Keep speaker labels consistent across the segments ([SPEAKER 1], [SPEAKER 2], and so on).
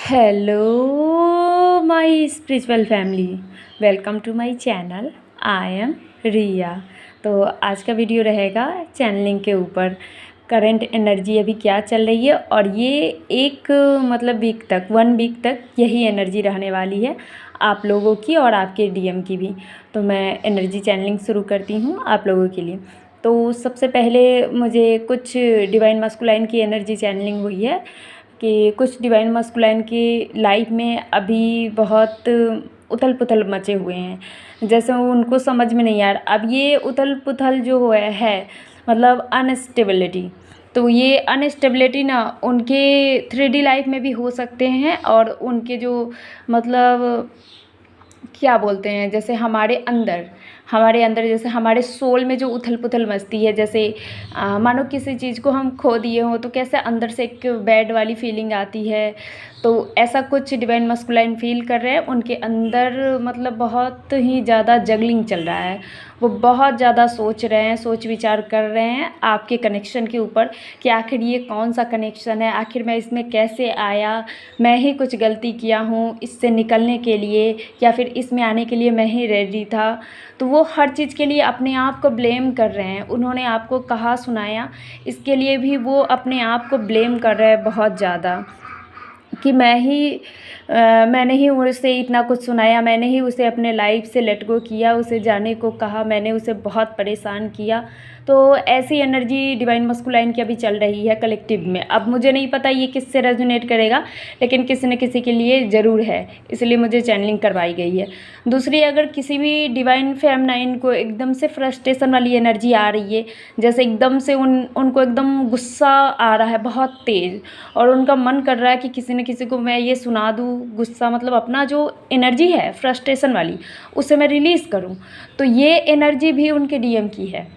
[SPEAKER 1] Hello my spiritual family, welcome to my channel. I am Riya. तो आज का video रहेगा चैनलिंग के ऊपर। करंट एनर्जी अभी क्या चल रही है और ये एक मतलब वीक तक 1 वीक तक यही एनर्जी रहने वाली है आप लोगों की और आपके डीएम की भी। तो मैं एनर्जी चैनलिंग शुरू करती हूँ आप लोगों के लिए। तो सबसे पहले मुझे कुछ डिवाइन मस्कुलाइन की एनर्जी चैनलिंग हुई है कि कुछ डिवाइन मस्कुलाइन की लाइफ में अभी बहुत उथल पुथल मचे हुए हैं, जैसे उनको समझ में नहीं आ रहा। अब ये उथल पुथल जो है मतलब अनस्टेबिलिटी, तो ये अनस्टेबिलिटी ना उनके 3D लाइफ में भी हो सकते हैं और उनके जो मतलब क्या बोलते हैं, जैसे हमारे अंदर जैसे हमारे सोल में जो उथल पुथल मचती है, जैसे मानो किसी चीज़ को हम खो दिए हों तो कैसे अंदर से एक बैड वाली फीलिंग आती है। तो ऐसा कुछ डिवाइन मस्कुलाइन फील कर रहे हैं उनके अंदर, मतलब बहुत ही ज़्यादा जगलिंग चल रहा है। वो बहुत ज़्यादा सोच रहे हैं, सोच विचार कर रहे हैं आपके कनेक्शन के ऊपर कि आखिर ये कौन सा कनेक्शन है, आखिर मैं इसमें कैसे आया, मैं ही कुछ गलती किया हूँ इससे निकलने के लिए या फिर इसमें आने के लिए मैं ही रेडी था। तो वो हर चीज़ के लिए अपने आप को ब्लेम कर रहे हैं। उन्होंने आपको कहा सुनाया, इसके लिए भी वो अपने आप को ब्लेम कर रहे हैं बहुत ज़्यादा कि मैंने ही उसे इतना कुछ सुनाया, मैंने ही उसे अपने लाइफ से लेट गो किया, उसे जाने को कहा, मैंने उसे बहुत परेशान किया। तो ऐसी एनर्जी डिवाइन मस्कुलाइन की अभी चल रही है कलेक्टिव में। अब मुझे नहीं पता ये किससे रेजोनेट करेगा, लेकिन किसी न किसी के लिए ज़रूर है, इसलिए मुझे चैनलिंग करवाई गई है। दूसरी, अगर किसी भी डिवाइन फेमनाइन को एकदम से फ्रस्ट्रेशन वाली एनर्जी आ रही है, जैसे एकदम से उनको एकदम गुस्सा आ रहा है बहुत तेज़, और उनका मन कर रहा है कि किसी न किसी को मैं ये सुना दूँ, गुस्सा मतलब अपना जो एनर्जी है फ्रस्ट्रेशन वाली उसे मैं रिलीज़ करूँ, तो ये एनर्जी भी उनके डीएम की है।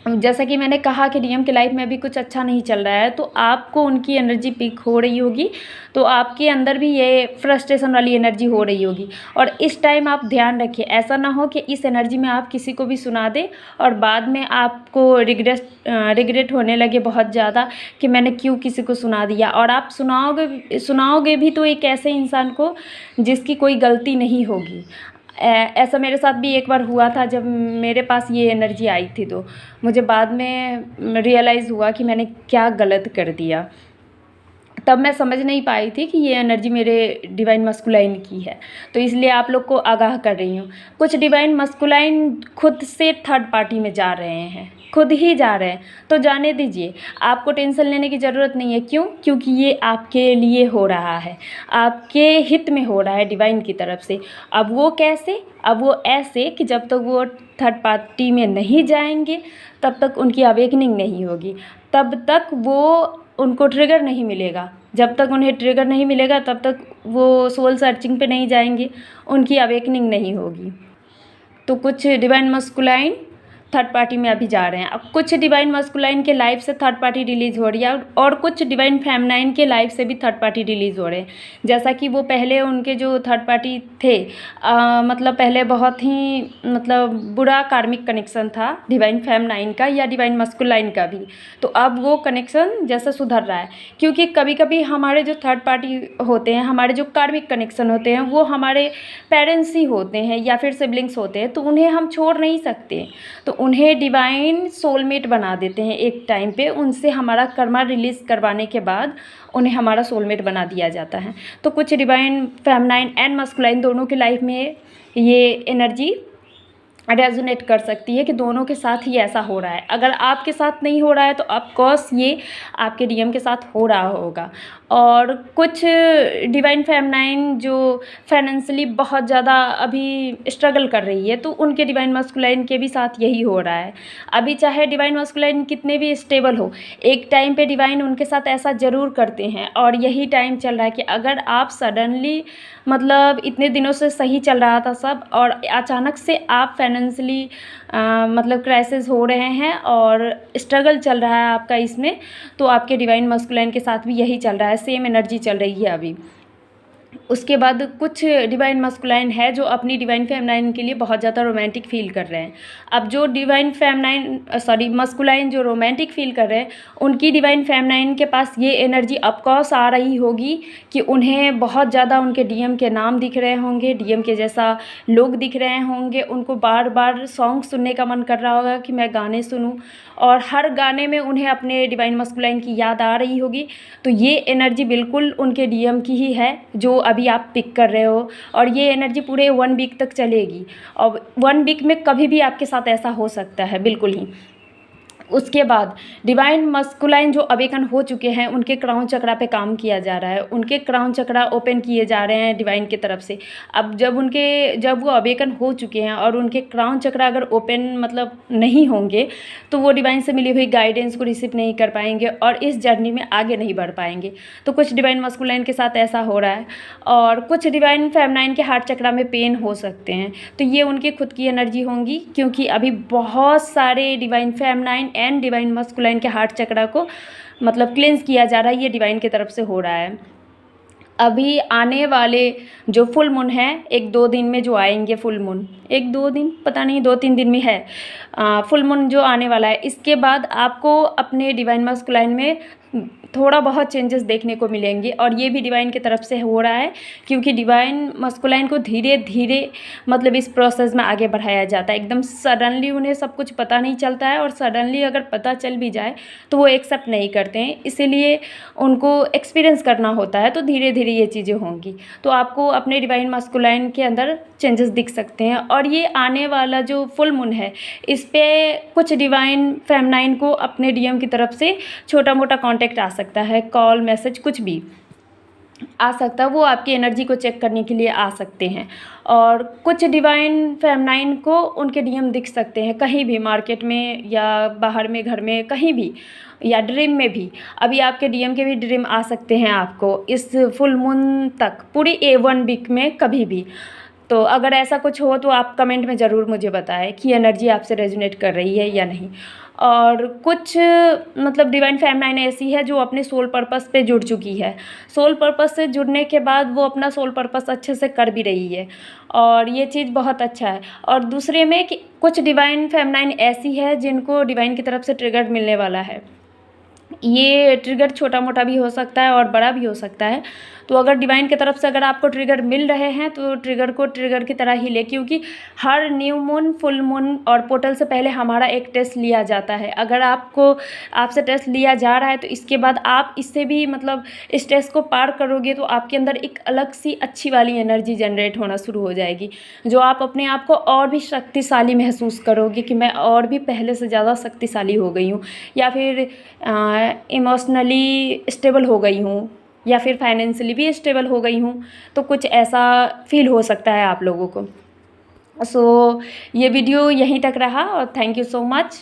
[SPEAKER 1] जैसा कि मैंने कहा कि डीएम के लाइफ में अभी कुछ अच्छा नहीं चल रहा है, तो आपको उनकी एनर्जी पिक हो रही होगी, तो आपके अंदर भी ये फ्रस्ट्रेशन वाली एनर्जी हो रही होगी। और इस टाइम आप ध्यान रखिए, ऐसा ना हो कि इस एनर्जी में आप किसी को भी सुना दें और बाद में आपको रिग्रेट होने लगे बहुत ज़्यादा कि मैंने क्यों किसी को सुना दिया। और आप सुनाओगे भी तो एक ऐसे इंसान को जिसकी कोई गलती नहीं होगी। ऐसा मेरे साथ भी एक बार हुआ था, जब मेरे पास ये एनर्जी आई थी तो मुझे बाद में रियलाइज़ हुआ कि मैंने क्या गलत कर दिया। तब मैं समझ नहीं पाई थी कि ये एनर्जी मेरे डिवाइन मस्कुलाइन की है, तो इसलिए आप लोग को आगाह कर रही हूँ। कुछ डिवाइन मस्कुलाइन खुद से थर्ड पार्टी में जा रहे हैं, खुद ही जा रहे हैं, तो जाने दीजिए, आपको टेंशन लेने की ज़रूरत नहीं है। क्यों? क्योंकि ये आपके लिए हो रहा है, आपके हित में हो रहा है डिवाइन की तरफ से। अब वो कैसे? अब वो ऐसे कि जब तक वो थर्ड पार्टी में नहीं जाएंगे तब तक उनकी अवेकनिंग नहीं होगी, तब तक वो उनको ट्रिगर नहीं मिलेगा। जब तक उन्हें ट्रिगर नहीं मिलेगा तब तक वो सोल सर्चिंग पे नहीं जाएंगे, उनकी अवेकनिंग नहीं होगी। तो कुछ डिवाइन मस्कुलाइन थर्ड पार्टी में अभी जा रहे हैं। अब कुछ डिवाइन मस्कुलाइन के लाइफ से थर्ड पार्टी रिलीज़ हो रही है और कुछ डिवाइन फेमनाइन के लाइफ से भी थर्ड पार्टी रिलीज़ हो रहे हैं। जैसा कि वो पहले उनके जो थर्ड पार्टी थे, मतलब पहले बहुत ही मतलब बुरा कार्मिक कनेक्शन था डिवाइन फेमनाइन का या डिवाइन मस्कुलाइन का भी, तो अब वो कनेक्शन जैसा सुधर रहा है। क्योंकि कभी कभी हमारे जो थर्ड पार्टी होते हैं, हमारे जो कार्मिक कनेक्शन होते हैं, वो हमारे पेरेंट्स ही होते हैं या फिर सिबलिंग्स होते हैं, तो उन्हें हम छोड़ नहीं सकते, तो उन्हें डिवाइन सोलमेट बना देते हैं एक टाइम पे। उनसे हमारा कर्मा रिलीज़ करवाने के बाद उन्हें हमारा सोलमेट बना दिया जाता है। तो कुछ डिवाइन फेमनाइन एंड मस्कुलाइन दोनों की लाइफ में ये एनर्जी रेजोनेट कर सकती है कि दोनों के साथ ही ऐसा हो रहा है। अगर आपके साथ नहीं हो रहा है तो ऑफकोर्स ये आपके डीएम के साथ हो रहा होगा। और कुछ डिवाइन फेमनाइन जो फाइनेंशियली बहुत ज़्यादा अभी स्ट्रगल कर रही है, तो उनके डिवाइन मस्कुलाइन के भी साथ यही हो रहा है। अभी चाहे डिवाइन मस्कुलाइन कितने भी स्टेबल हो, एक टाइम पे डिवाइन उनके साथ ऐसा ज़रूर करते हैं। और यही टाइम चल रहा है कि अगर आप सडनली मतलब इतने दिनों से सही चल रहा था सब और अचानक से आप फाइनेंशियली मतलब क्राइसिस हो रहे हैं और स्ट्रगल चल रहा है आपका इसमें, तो आपके डिवाइन मस्कुलाइन के साथ भी यही चल रहा है, सेम एनर्जी चल रही है अभी। उसके बाद कुछ डिवाइन मस्कुलाइन है जो अपनी डिवाइन फेमनाइन के लिए बहुत ज़्यादा रोमांटिक फील कर रहे हैं। अब जो डिवाइन फेमनाइन मस्कुलाइन जो रोमांटिक फील कर रहे हैं, उनकी डिवाइन फेमनाइन के पास ये एनर्जी ऑफकोर्स आ रही होगी कि उन्हें बहुत ज़्यादा उनके डीएम के नाम दिख रहे होंगे, डीएम के जैसा लोग दिख रहे होंगे, उनको बार बार सॉन्ग सुनने का मन कर रहा होगा कि मैं गाने सुनूं, और हर गाने में उन्हें अपने डिवाइन मस्कुलाइन की याद आ रही होगी। तो ये एनर्जी बिल्कुल उनके डीएम की ही है जो अभी आप पिक कर रहे हो, और ये एनर्जी पूरे 1 वीक तक चलेगी, और 1 वीक में कभी भी आपके साथ ऐसा हो सकता है बिल्कुल ही। उसके बाद डिवाइन मस्कुलाइन जो अवेकन हो चुके हैं, उनके क्राउन चक्रा पे काम किया जा रहा है, उनके क्राउन चक्रा ओपन किए जा रहे हैं डिवाइन की तरफ से। अब जब वो अवेकन हो चुके हैं और उनके क्राउन चक्रा अगर ओपन मतलब नहीं होंगे, तो वो डिवाइन से मिली हुई गाइडेंस को रिसीव नहीं कर पाएंगे और इस जर्नी में आगे नहीं बढ़ पाएंगे। तो कुछ डिवाइन मस्कुलाइन के साथ ऐसा हो रहा है, और कुछ डिवाइन फेमनाइन के हार्ट चक्रा में पेन हो सकते हैं। तो ये उनकी खुद की एनर्जी होंगी, क्योंकि अभी बहुत सारे divine feminine and divine masculine के हार्ट चक्रा को मतलब क्लेंस किया जा रहा है, ये डिवाइन की तरफ से हो रहा है। अभी आने वाले जो फुल मून है, 1-2 दिन में जो आएंगे फुल मून, 1-2 दिन पता नहीं, 2-3 दिन में है फुल मून जो आने वाला है, इसके बाद आपको अपने डिवाइन मस्कुलाइन में थोड़ा बहुत चेंजेस देखने को मिलेंगे, और ये भी डिवाइन की तरफ से हो रहा है, क्योंकि डिवाइन मस्कुलाइन को धीरे धीरे मतलब इस प्रोसेस में आगे बढ़ाया जाता है। एकदम सडनली उन्हें सब कुछ पता नहीं चलता है, और सडनली अगर पता चल भी जाए तो वो एक्सेप्ट नहीं करते हैं, इसीलिए उनको एक्सपीरियंस करना होता है। तो धीरे धीरे ये चीज़ें होंगी, तो आपको अपने डिवाइन मस्कुलाइन के अंदर चेंजेस दिख सकते हैं। और ये आने वाला जो फुल मून है, इस पर कुछ डिवाइन फेमनाइन को अपने डीएम की तरफ से छोटा मोटा कॉन्टेक्ट आ सकता है, कॉल मैसेज कुछ भी आ सकता है, वो आपकी एनर्जी को चेक करने के लिए आ सकते हैं। और कुछ डिवाइन फेमनाइन को उनके डीएम दिख सकते हैं कहीं भी, मार्केट में या बाहर में, घर में, कहीं भी, या ड्रीम में भी। अभी आपके डीएम के भी ड्रीम आ सकते हैं आपको इस फुल मून तक, पूरी 1 वीक में कभी भी। तो अगर ऐसा कुछ हो तो आप कमेंट में ज़रूर मुझे बताएं कि एनर्जी आपसे रेजोनेट कर रही है या नहीं। और कुछ मतलब डिवाइन फेमनाइन ऐसी है जो अपने सोल पर्पस पे जुड़ चुकी है, सोल पर्पस से जुड़ने के बाद वो अपना सोल पर्पस अच्छे से कर भी रही है, और ये चीज़ बहुत अच्छा है। और दूसरे में कि कुछ डिवाइन फेमनाइन ऐसी है जिनको डिवाइन की तरफ से ट्रिगर मिलने वाला है। ये ट्रिगर छोटा मोटा भी हो सकता है और बड़ा भी हो सकता है। तो अगर डिवाइन की तरफ से अगर आपको ट्रिगर मिल रहे हैं तो ट्रिगर को ट्रिगर की तरह ही ले, क्योंकि हर न्यू मून, फुल मून और पोर्टल से पहले हमारा एक टेस्ट लिया जाता है। अगर आपसे टेस्ट लिया जा रहा है तो इसके बाद आप इससे भी मतलब इस टेस्ट को पार करोगे, तो आपके अंदर एक अलग सी अच्छी वाली एनर्जी जनरेट होना शुरू हो जाएगी, जो आप अपने आप को और भी शक्तिशाली महसूस करोगे कि मैं और भी पहले से ज़्यादा शक्तिशाली हो गई हूँ, या फिर इमोशनली स्टेबल हो गई हूँ, या फिर फाइनेंशियली भी स्टेबल हो गई हूँ। तो कुछ ऐसा फील हो सकता है आप लोगों को। सो ये वीडियो यहीं तक रहा, और थैंक यू सो मच।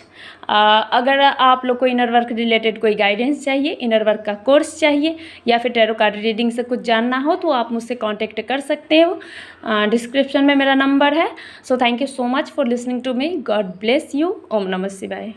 [SPEAKER 1] अगर आप लोग को इनर वर्क रिलेटेड कोई गाइडेंस चाहिए, इनर वर्क का कोर्स चाहिए, या फिर टैरो कार्ड रीडिंग से कुछ जानना हो, तो आप मुझसे कांटेक्ट कर सकते हो। डिस्क्रिप्शन में मेरा नंबर है। So thank you so much for listening to me. God bless you. ओम नमः शिवाय।